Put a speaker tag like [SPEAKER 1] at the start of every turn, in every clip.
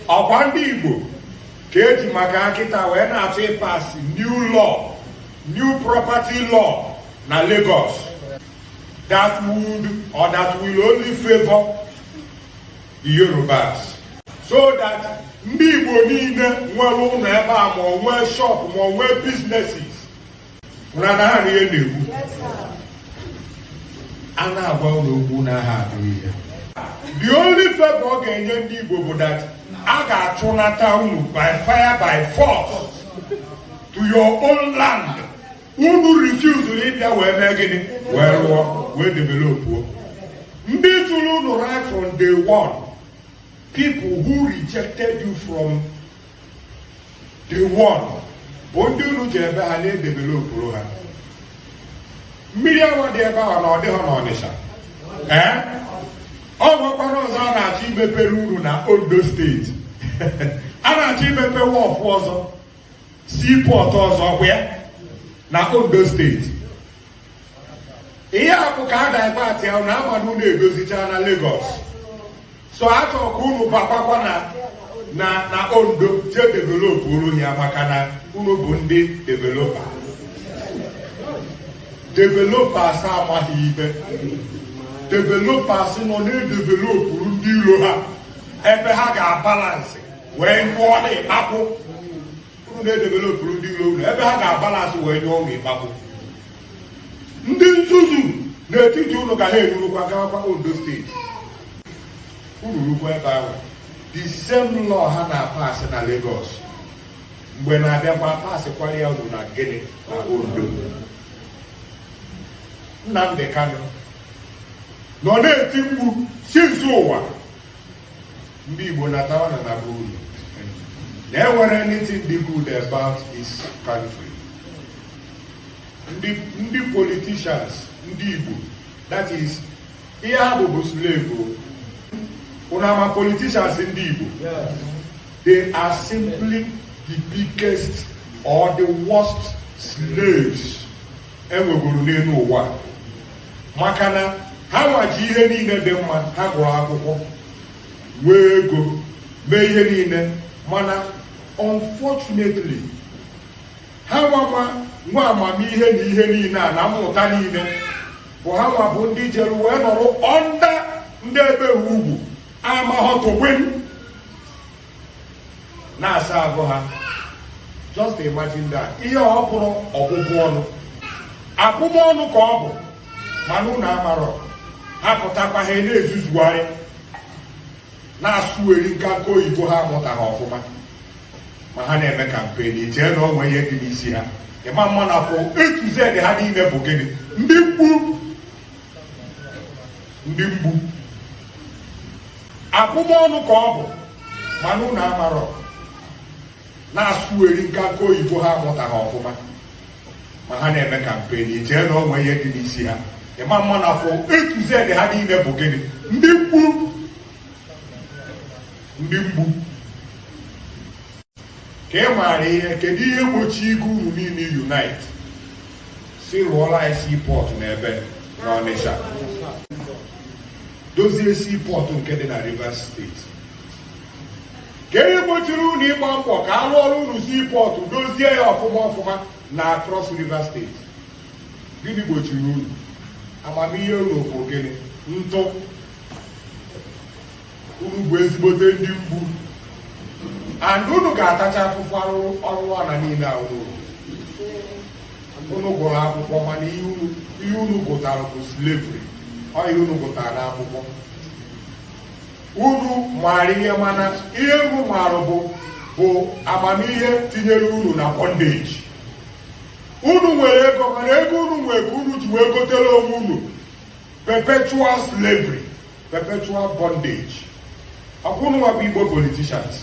[SPEAKER 1] ọkwa ndị Igbo ka eji maka akịta wee na-achọ ịpasị new law, new property law na Lagos that will only favor the Yorubas, so that ndị Igbo niile nwere ụlọ ebe a ma ọ nwee shop ma ọ nwee businesses na ha na ihe na-egbu a na-agwa ụlọ okwu na ha adịghị ihe. The only favor ọ ga-enye ndị Igbo bụ that a ga-achụnata unu by fire by force to your own land. Unu refuse ịbịa wee mee gịnị wee rụọ wee develop. Ndị jụrụ unu right from day one, people who rejected you from day one, bụ ndị unu ji ebe ha na-edevelopụrụ ha. Mmiri awa dị ebe ahụ na ọ dịghị n'Ọnịsha. Ọ nwekwara ọzọ a na-achọ imepere uru na Ondo steeti. A na-achọ imepe wọfụ ọzọ, seaport ọzọ kwa ya na Ondo steeti. Ihe a bụ ka a ga-agbatị ahụ na amanụ na-edozicha na Lagos. So achọ ka unu bakwakwa na Ondo jee developụrụ ya maka na unu bụ ndị developers amaghị ibe. Developers nọ na-edevelopụrụ ndị iro ha ebe ha ga-abalansị wee nyụọ na ịkpapụ. Unu na-edevelopụrụ ndị iro unu ebe ha ga-abalansị wee nyụọ na ịkpapụ. Ndị nzuzu n'etiti unu ga ha erurukwa gawakwa Ondo steeti. Unu rukwa ebe ahụ the same law ha na-apasị na Lagos mgbe na-abịakwa pasịkwara ya unu na gịnị na Ondo. Nnamdi Kanu nọ na-eti mkpu si nso ụwa ndị Igbo natawa na be unu na enwere anything dị good about this country. Ndị politicians ndị Igbo, that is ihe ha bụ slave. Unama politicians ndị Igbo, they are simply the biggest or the worst slaves enwegoro n'elu ụwa. Maka na ha nwaji ihe niile dị mma, ha gụrụ akwụkwọ wee ego mee ihe niile, mana unfortunately ha nwa amamihe na ihe niile a na mmụta niile bụ ha nwa bụ ndị jere wee nọrọ ọnda ndị ebe ugwu amahọtogben na-asa abụ ha. Just imagine that. Ihe ọ bụrụ ọbụbụ ọnụ abụmọnụ ka ọ bụ, mana unu amarọ ha pụtakwa ha na-ezuzugharị na-asụ eri nka nke oyibo ha amụta ha ọfụma, ma ha na-eme kampeni chee na onwe ihe dị n'isi ha. Ịma mma na afọ etuzed ha niile bụ gịnị? Ndị mgbu abụmọnụ ka ọ bụ, mana unu amarọ na-asụ eri nka nke oyibo ha amụta ha ọfụma, ma ha na-eme kampeni chee na onwe ihe dị n'isi ha. Ịma mma na afọ etuzed ha niile bụ gịnị? Ndị mgbu. Ka ị maara ihe, kedu ihe gbochi ego unu niile unite si rụọla anyị seaport n'ebe n'Ọnịsha, dozie seaport nke dị na Rivers steeti? Ka ihe gbochiri unu ịgba mbọ ka a rụọrọ unu seaport dozie ya ọfụma na Cross River steeti? Gịnị gbochiri unu? Amamihe unu bụ gịnị? Ntụ. Unu bụ ezigbote ndị mgbu, and unu ga-atacha afụfụ ọrụ ọna niile a unu gụrụ akwụkwọ, mana ihe unu gụtara bụ slavery. Ọ ihe unu gụtara n'akwụkwọ. Unu maara ihe, mana ihe unu maara bụ amamihe tinyere unu na bondage. Unu nwere ego, mana ego unu nwere ka unu ji wee gotere onwe unu perpetual slavery, perpetual bondage. Ọkwa unu nwa bụ Igbo politicians,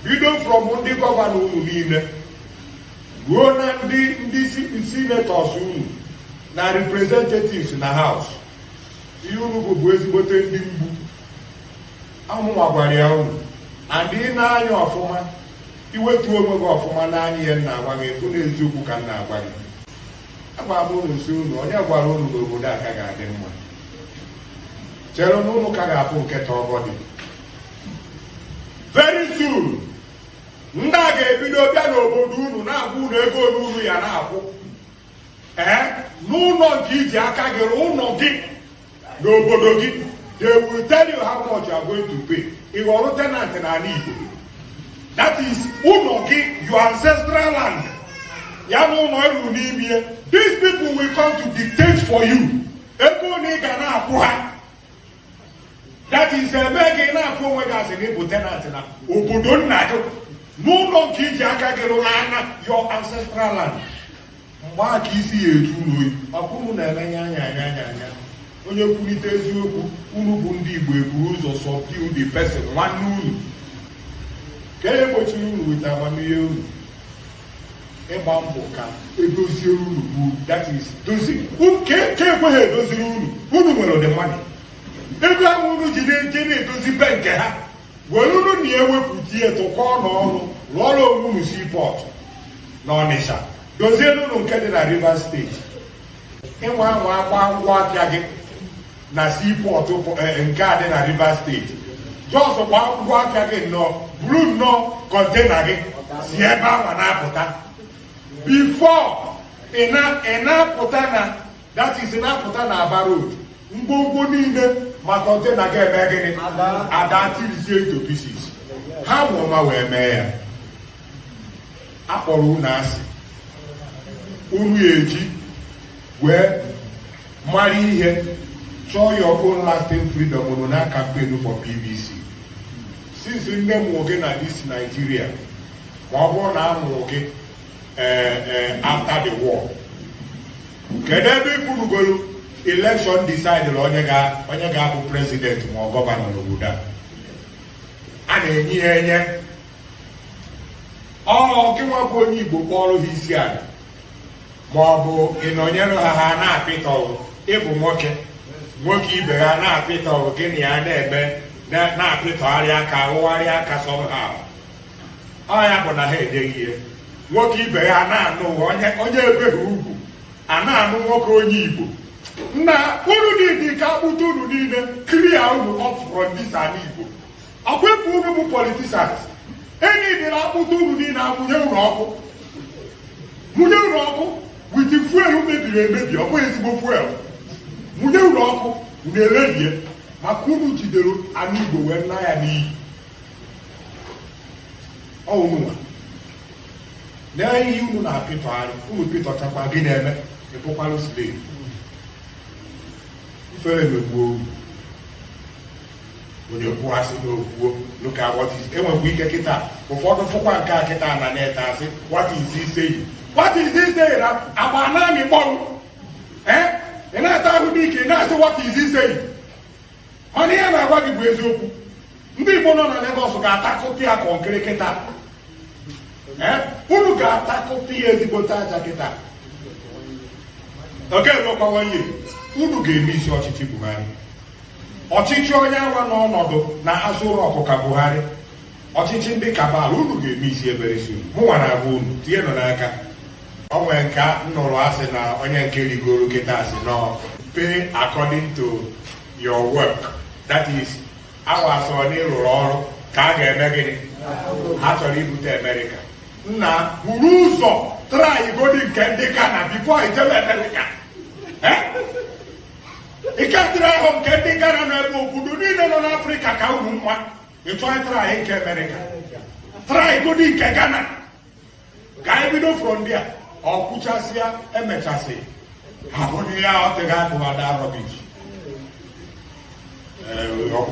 [SPEAKER 1] bido from ndị gọvanọ unu niile ruo na ndị senators unu na representatives na house. Ihe unu bụ ezigbote ndị mgbu. Amụma gwara ya unu, andị na-anya ọfụma, iwetu onwe gị ọfụma n'anya ihe nna agwa gị, efu n'eziokwu ka nna agwa gị. Agba m unu si unu, onye gwara unu n'obodo a ka ga-adị mma? Chere na unu ka ga-afụ nketa ọgọdị. Very soon soon ndị a ga-ebido bịa n'obodo unu na-akwụ unu ego n'unu ya na-akwụ n'ụlọ nke iji aka gị ụlọ gị n'obodo gị. They will tell you how much you are going to pay. Ị ghọrọ tenant n'ala Igbo. That is ụlọ gị, your ancestral land. Ya na ụlọ elu n'ime. These people will come to dictate for you. Ego na ị ga na-akwụ ha. That is ebe gị na-akwụ onwe gị asị na ịbụ tenant na obodo nna gị. N'ụlọ nke iji aka gị rụrụ anya your ancestral land. Mgbe a ka isi ya eju ụlọ oyi, ọkụmụ na-emenye anya. Onye kwulite eziokwu, unu bụ ndị Igbo eburu ụzọ subdue the person nwanne unu. Ka e gbochiri unu weta amamihe unu. Ịgba mbọ ka edozie unu bụ that is dozi. Ka ekweghị edoziri unu, unu nwere the money. Ego ahụ unu ji na-edozi be nke ha. Were unu na ewepụta ihe tụkọọ n'ọnụ rụọrọ onwe unu seaport n'Ọnịsha. Dozie unu nke dị na Rivers State. Ịnwa anwa agba ngwa afịa gị na seaport nke a dị na Rivers State. Just gba ngwa afịa gị nnọọ buru nnọọ kọntena gị si ebe ahụ na-apụta. Before ị na-apụta na that is na-apụta na Aba Road, ngwongwo niile ma kọntena gị eme gịnị ada tirizie into pieces. Ha nwụma wee mee ya. Akpọrọ unu asị, unu eji wee mara ihe chọọ your own lasting freedom unu na campaign for PVC. Since nne mụrụ gị na this Nigeria, ma ọ bụrụ na a mụrụ gị after the war, kedu ebe ifurugoro election decide onye ga-abụ president ma ọ gọvanọ n'obodo a na-enye ya enye gị nwa bụ onye Igbo kpọrọ ha isi ala ma ọ bụ ịnọnyere ha na-apịtọ ịbụ nwoke ibe ha na-apịtọ gịnị ya na-eme na-apịtọgharị aka awụgharị aka somehow. Ya bụ na ha edeghị ihe. Nwoke ibe ya na-anụ onye ebeghị ugwu a na-anụ nwoke onye Igbo. Nna unu niile ka akpụta unu niile clear unu off from this ala Igbo. Ọkwefu unu bụ politicians. Enyi dị na akpụta unu niile amụnye unu ọkụ. Mụnye unu ọkụ with fuel mebiri emebi, ọ bụghị ezigbo fuel. Mụnye unu ọkụ unu elebie maka unu jidere ala Igbo wee nna ya n'iyi. Unu nwa na ihe unu na-apịtọgharị, unu pịtọchakwa gị na-eme ịbụkwalụ slave. Ifere megbuo onye kwuasị n'okwuo look at what is enwekwa ike kịta ụfọdụ fụkwa nke a kịta na net asị what is he saying? What is he saying? Agba na-amị mkpọrụ ị na-ata ahụ n'ike ị na-asị what is he saying? Mana ihe na-agwa gị bụ eziokwu. Ndị Igbo nọ na Lagos ga-atakụta ya kọnkịrị kịta. Unu ga-atakụta ya ezigbote aja kịta. Oge lụkwawa ihe unu ga-eme isi ọchịchị Buhari. Ọchịchị onye awa n'ọnọdụ na Azụ Rock ka Buhari. Ọchịchị ndị kabal unu ga-eme isi ebere isi unu. Mụnwa na-agwa unu tinye nọ n'aka. O nwere nke nnụrụ asị na onye nke rigoro kịta asị nọ pay according to your work. That is awa asọ n'ịrụrụ ọrụ ka a ga-eme gịnị? Ha chọrọ ibute America. Nna buru ụzọ try godi nke ndị Ghana before ijebe America. Ike try ahụ nke ndị Ghana na-ebe obodo niile nọ n'Afrịka ka uru mma. Ị chọọ try nke America. Try godi nke Ghana. Ka anyị bido from there. Ọ kwụchasịa emechasị. Ha bụrụ ya ọ tịga atụmada rọbish.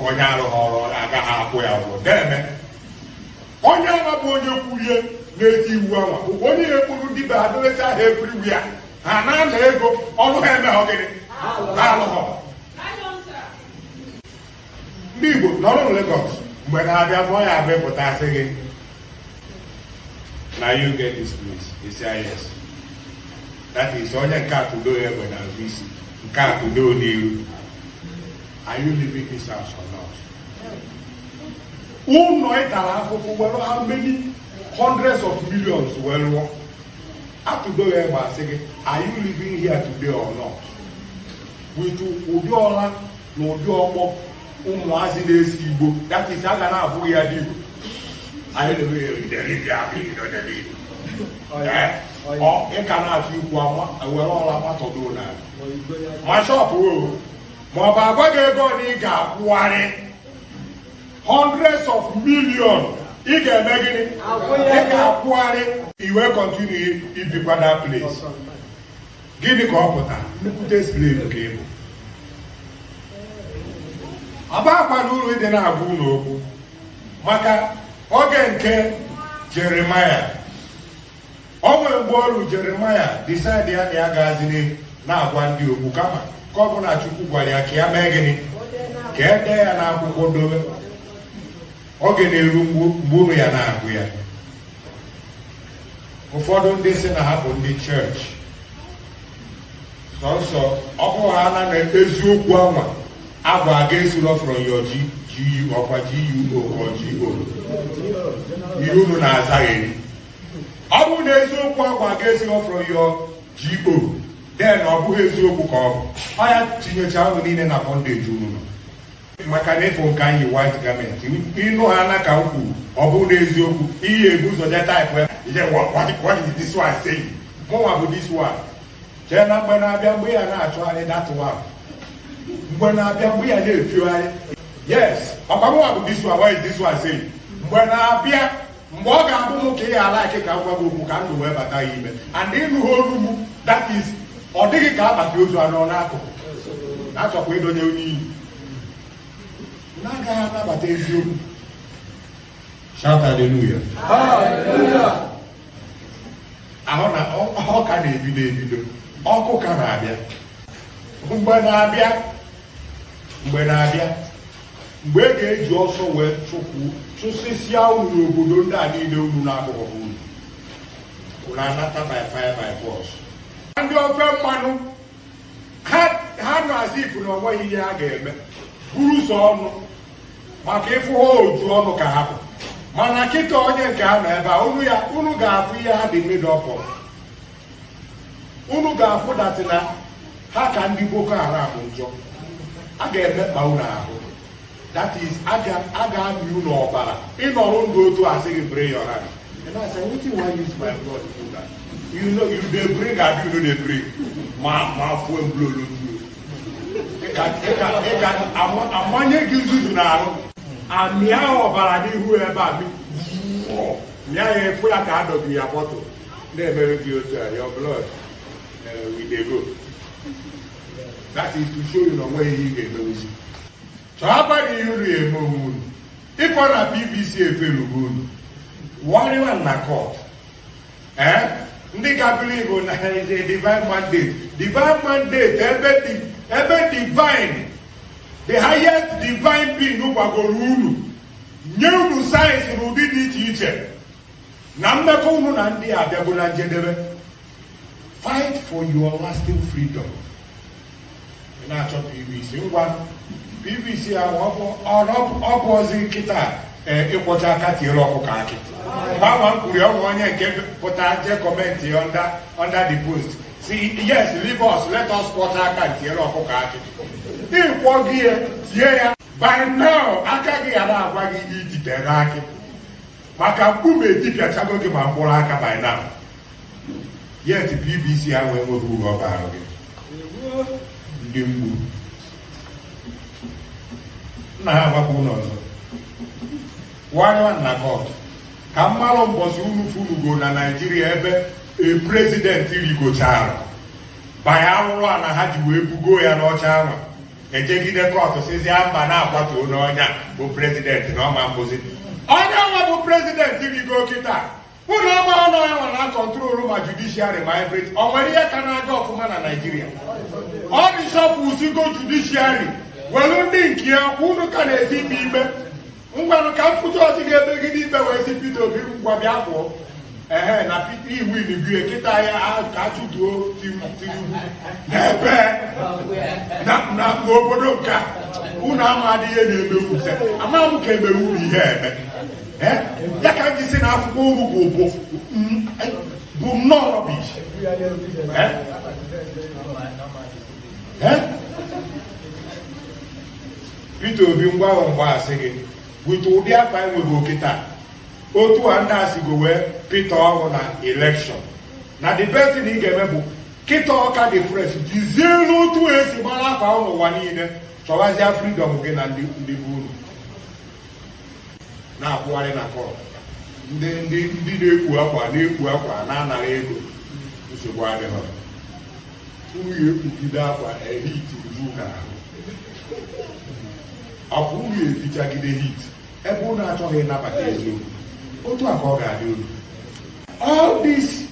[SPEAKER 1] Onye arụghị ọrụ agaghị akwụ ya ụgwọ. Deme onye agha bụ onye kwurie na-eti iwu anwa onye na-ekwuru ndị be ha dolecha ha everywhere ha na-ana ego ọrụ ha eme ọgịrị ha alụghọ. Ndị Igbo nọrọ Lagos mgbe na-abịa mụọ ya abịapụta asị gị na you get this place. Isi yes. That is onye nke atụdo ya egbe na azụ isi nke atụdo n'ihu. Are you living this house or not? Ụlọ ịtara afụfụ were how many hundreds of millions were lụọ. Atụdo ya egbe asị gị are you living here today or not? With ụdị ọla na ụdị ọkpọ ụmụazị na-esi Igbo that is a ga na-abụghị ya dị Igbo. anyị na-eri delibi ahụ delibi ị ka na-achọ ikwu were ọla matọdo na ma shọpụ ma ọ bụ agwa gị ego na ị ga-akwụgharị hundreds of millions ị ga-eme gịnị ị ga-akwụgharị iwe continue ibikwa that place gịnị ka ọ pụtara nnukwute slave ka ịbụ ọba akwana uru ịdị na-agwa ụlọ okwu maka oge nke Jeremaya o nwere mgbe ọrụ Jeremaya decide ya na ya ga-azị na-agwa ndị okwu kama ka ọ bụ na Chukwu gwara ya ka ya mee gịnị ka e dee ya n'akwụkwọ dobe oge na-eru mgbe unu ya na-agụ ya ụfọdụ ndị si na ha bụ ndị chọọchị sọsọ ọ bụ ha na eziokwu anwa agwa aga-esiro from your GU ọkwa GUO or GO ihe unu na-azaghị ọ bụ na eziokwu agwa aga-esiro from your GO then ọ bụghị eziokwu ka ọ bụ ọ ya tinyecha unu niile na bondage unu nọ maka na ịfụ nke anyị white garment ịnụ ha na ka ukwu ọ bụ na eziokwu ihe ebu ụzọ je type what is this one saying mụnwa bụ this one chee na mgbe na-abịa mgbe ya na-achọgharị that one mgbe na-abịa mgbe ya na-efiogharị yes ọkwa mụnwa bụ this one what is this one saying mgbe na-abịa mgbe ọ ga-abụ m ka ị ala ike ka m gwa gị okwu ka ndụ wee bata ya ime and ịnụ ha olu m that is ọ dịghị ka akpati ozu anọ n'akụkụ na-achọkwa ịdonye onye iyi na-agaghị anabata eziokwu shout hallelujah ahụ na ọ ka na-ebido ọkụ ka na-abịa mgbe na-abịa mgbe e ga-eji ọsọ wee chụsịsịa unu n'obodo ndị a niile unu na-akụkọ unu anata by fire by force ndị ofe mmanụ ha nọ asị ifu na onweghị ihe ha ga-eme buru ụzọ ọnụ maka ịfụ ha oju ọnụ ka ha bụ mana kịta onye nke ha nọ ebe a unu ga-afụ ihe ha dị made up of unu ga-afụ datị na ha ka ndị Boko Haram njọ a ga-emekpa unu ahụ that is a ga-amị unu ọbara ịnọrọ ndụ otu asị gị bring your hand and I say wetin wan use my blood to do that you know you dey bring abi you no dey bring ma fuo mblolo ịka amanye gị nzuzu n'ahụ amịa ọbara n'ihu ebe a mịa ya efu ya ka adọgiri ya bọtụ na-emere gị otu a your blood we dey go that is to show you na onweghị ihe ị ga-emewuzi chọọba na ihe uru eme onwe unu ịkọ na BBC eferugo unu warịwa na court ndị ka believe na is a divine mandate ebe divine the highest divine being gwagoro unu nye unu sayensị n'ụdị dị iche iche na mmekọ unu na ndị abịago na njedebe fight for your lasting freedom na-achọ PVC ngwa PVC ahụ ọ bụ ozi nkịta ịkwọcha aka tiere ọkụkọ akị gbanwa mkpuri ọnwụ onye nke pụta je kọmentị under the post see yes leave us let us kwọcha aka tiere ọkụkọ akị ịkwọ gị tie ya by now aka gị ya na-agwa gị ihe ijitere akị maka mkpume etipịachago gị ma mkpụrụ aka by now yet PVC ahụ enweghị uru ọ bara gị ndị mgbu nna ha agbakwa ụlọ ọzọ wanywa na court ka mmalụ mbọsị unu funugo na Naijiria ebe prezident rigochara banye arụrụ a na ha ji wee bugo ya n'ọcha anwa ejegide kọtụ sizi mba na-akwatuo n'ọnya bụ prezident na ọma mbụzi onye nwa bụ prezident rigo kịta ụlọ ọma ọnụ ya nwa na kọntrolu ma judishiarị ma every o nwere ihe ka na-aga ọfụma na Naijiria ọ dị sọpụsigo judishiarị welu ndị nke ya kwa unu ka na-esi ikpe ikpe ngwanụ ka mfụta ọchị ga-emegide ikpe wee si Peter Obi ngwa bịa pụọ na iwin bie kịta ya ka achụtuo Tinubu n'ebe n'obodo nka unu amadị ihe na-eme use amaghị m ka emere uru ihe eme ya ka m ji si na akwụkwọ uru bụ nnọọ rọbish Peter Obi ngwa ahụ mgbe asị gị wite ụdị afọ anyị nwere okịta otu a ndị asigo wee pịta ọhụụ na elekshọn na the best thing ị ga-eme bụ kịta ọka dị fresh jizie n'otu esi gbara afa n'ụwa niile chọwazịa freedom gị na ndị bụ unu na-akwụgharị na kọt ndị na-ekpu akwa na-anaghị ego nsogbu adịghị unu ekpugide akwa hit uju ka ahụ unu efichagide hit ebe unu achọghị ịnabata eziokwu otu a ka ọ ga-adị unu. All these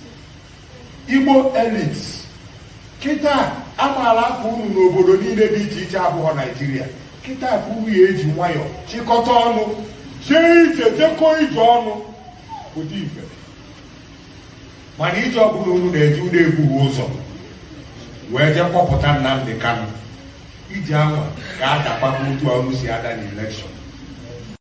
[SPEAKER 1] Igbo elites kịta amaala afọ unu n'obodo niile dị iche iche abụọ Naijiria kịta ka unu ya eji nwayọọ chịkọta ọnụ jee ije jekọọ ije ọnụ ụdị ife mana ije ọbụla unu na-eji unu ebughị ụzọ wee jee kpọpụta Nnamdi Kanu iji anwa ga-adakwa otu ọnụ si ada n'elekshọn